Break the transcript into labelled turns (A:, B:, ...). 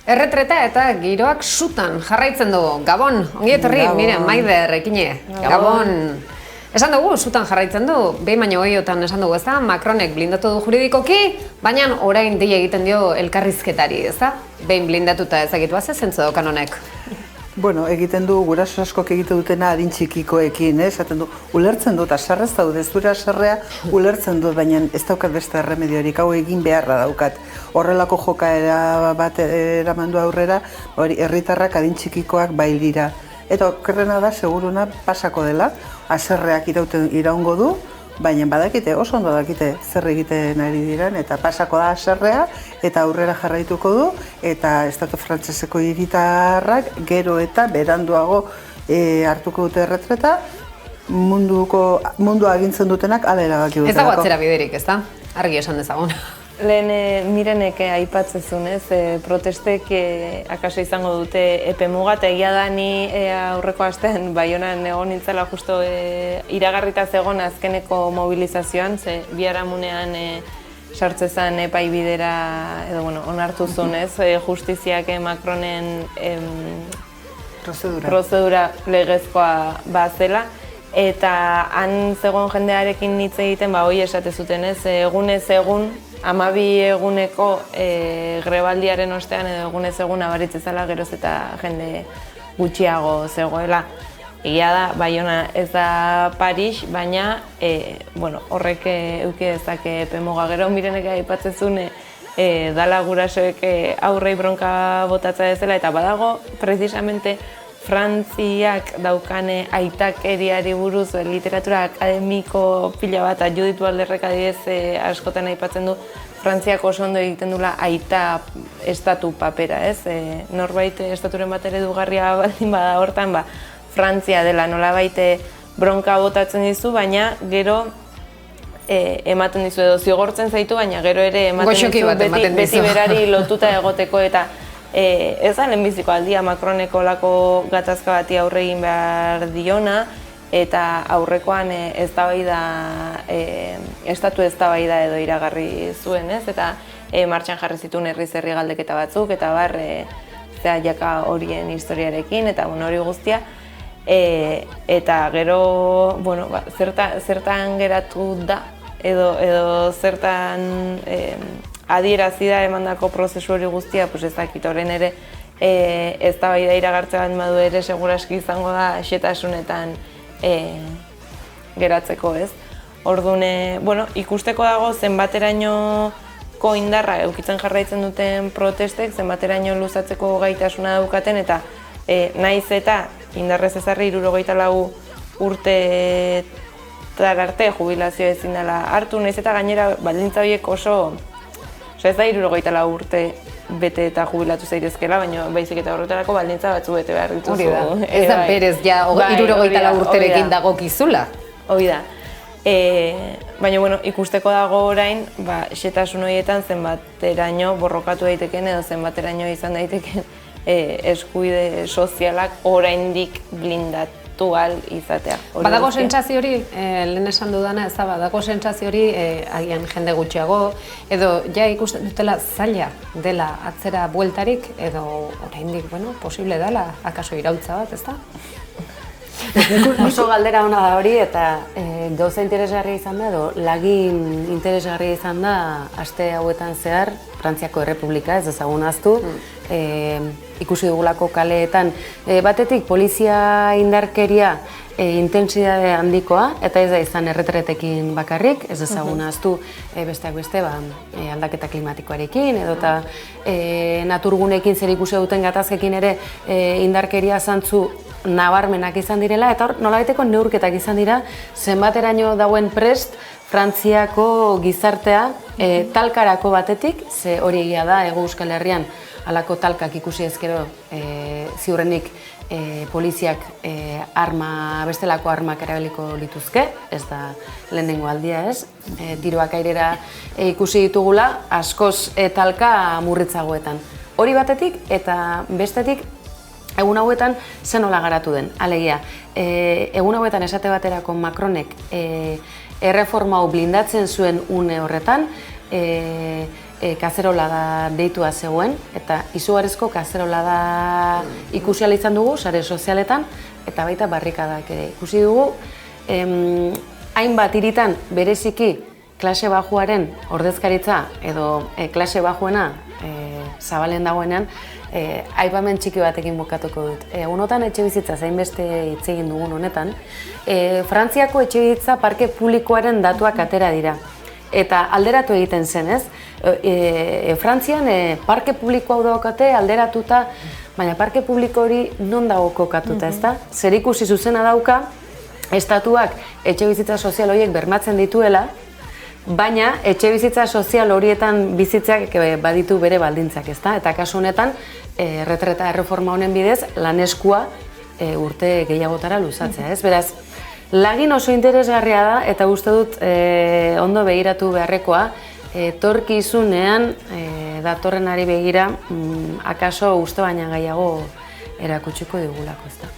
A: Erretreta eta giroak sutan jarraitzen dugu. Gabon, ongi etorri, mire, Maider, ekine. Gabon. Esan dugu, sutan jarraitzen du, behin baino gehiotan esan dugu, ezta? Macronek blindatu du juridikoki, baina orain dei egiten dio elkarrizketari, ezta? Behin blindatuta ezagitua ze zentzu daukan honek.
B: Bueno, egiten du, guraso askok egiten dutena adin txikikoekin, esaten du, ulertzen dut, aserrez daude, zure aserrea ulertzen dut, baina ez daukat beste erremediorik, hau egin beharra daukat. Horrelako jokaera bat eramandu aurrera, herritarrak adin txikikoak bailira. Eta okerrena da, seguruna pasako dela, aserreak iraungo du, baina badakite, oso ondo dakite zer egiten ari diren, eta pasako da aserrea, eta aurrera jarraituko du, eta Estatu Frantseseko hiritarrak gero eta beranduago hartuko dute erretreta, mundua agintzen dutenak ala erabaki dutelako.
A: Ez dago atzera biderik, ezta? Argi esan dezagun.
C: Lehen Mirenek aipatzezun, protestek akaso izango dute epe muga, eta egia da ni aurreko astean Baionan egon nintzela justo iragarrita zegoen azkeneko mobilizazioan, ze biharamunean sartzezan epai bidera, edo onartu zuen, justiziak Macronen prozedura legezkoa bazela. Eta han zegoen jendearekin hitz egiten, hori esate zuten, egunez egun, 12 eguneko grebaldiaren ostean edo egunez egun abaritze zela geroz eta jende gutxiago zegoela. Egia da, Baiona ez da Paris, baina horrek eduki dezake epe muga. Gero Mirenek aipatzezun dala gurasoek aurrei bronka botatza dezela, eta badago precisamente Frantziak daukane aitakeriari buruz literatura akademiko pila bat, Judith Balderrek adibidez askotan aipatzen du Frantziak oso ondo egiten dula aita estatu papera, ez? Norbait estaturen bat eredugarria baldin bada hortan, Frantzia dela nolabait bronka botatzen dizu, baina gero ematen dizu edo zigortzen zaitu, baina gero ere ematen dizu beti berari lotuta egoteko, eta ez da lehenbiziko aldia Macroneko lako gatazka bati aurre egin behar diona, eta aurrekoan estatu eztabaida edo iragarri zuen, ez? Eta martxan jarri zituen herri galdeketa batzuk, eta jaka horien historiarekin, eta hori guztia. Eta gero, zertan geratu da, edo zertan adierazi da emandako prozesu hori guztia, ez dakit horren ere eztabaida iragartze bat badu ere seguraski izango da xetasunetan geratzeko, ez? Orduan, ikusteko dago zenbaterainoko indarra edukitzen jarraitzen duten protestek, zenbateraino luzatzeko gaitasuna daukaten, eta naiz eta indarrez ezarri 74 urtetar arte jubilazio ezin dela hartu, naiz eta gainera baldintza horiek oso ez da 74 urte bete eta jubilatu zairezkela, baina baizik eta horretarako baldintza batzu bete behar dituzu.
A: Hori da, ez da berez ja 74 urterekin dagokizula.
C: Hori da. Baina, bueno, ikusteko dago orain, xehetasun horietan zenbateraino borrokatu daiteken edo zenbateraino izan daiteken eskubide sozialak oraindik blindatu ahal izatea.
A: Badago sentsazio hori, lehen esan dudana, ez da, badago sentsazio hori agian jende gutxiago, edo ja ikusten dutela zaila dela atzera bueltarik, edo oraindik, bueno, posible dela, akaso iraultza bat, ez da?
D: Oso galdera ona da hori eta gauza interesgarria izan da, edo lagin interesgarria izan da aste hauetan zehar Frantziako Errepublika, ez ezagun ahaztu, ikusi dugulako kaleetan. Batetik polizia indarkeria intentsitate handikoa, eta ez da izan erretretekin bakarrik, ez ezagun ahaztu besteak beste aldaketa klimatikoarekin, edo eta naturgunekin zer ikusi duten gatazkekin ere indarkeria zantzu nabarmenak izan direla, eta nolabaiteko neurketak izan dira, zenbateraino dauen prest Frantziako gizartea talkarako batetik, ze hori egia da, Hego Euskal Herrian halako talkak ikusi ezkero ziurrenik poliziak bestelako armak erabiliko lituzke, ez da lehenengo aldia ez, tiroak airera ikusi ditugula, askoz talka murritzagoetan. Hori batetik eta bestetik egun hauetan zen nola garatu den, alegia. Egun hauetan esate baterako Macronek erreforma hau blindatzen zuen une horretan, kazerola deitua zegoen, eta izugarrizko kazerola ikusi ahal izan dugu, sare sozialetan, eta baita barrikadak ere ikusi dugu. Hainbat hiritan bereziki klase bajuaren ordezkaritza edo klase bajuena zabalen dagoenean, aipamen txiki batekin bukatuko dut. Egunotan etxebizitza zainbeste hitz egin dugun honetan, Frantziako etxebizitza parke publikoaren datuak atera dira. Eta alderatu egiten zen, ez? Frantzian parke publiko hau daukate alderatuta, baina parke publiko hori non dago kokatuta, ez da? Zerikusi zuzena dauka, estatuak etxebizitza sozial horiek bermatzen dituela, baina etxebizitza sozial horietan bizitzeak baditu bere baldintzak, ezta? Eta kasu honetan, erretreta erreforma honen bidez, laneskua urte gehiagotara luzatzea, ez? Beraz, lagin oso interesgarria da, eta uste dut ondo begiratu beharrekoa, etorkizunean datorrenari begira, akaso uste baina gehiago erakutsiko digulako, ezta?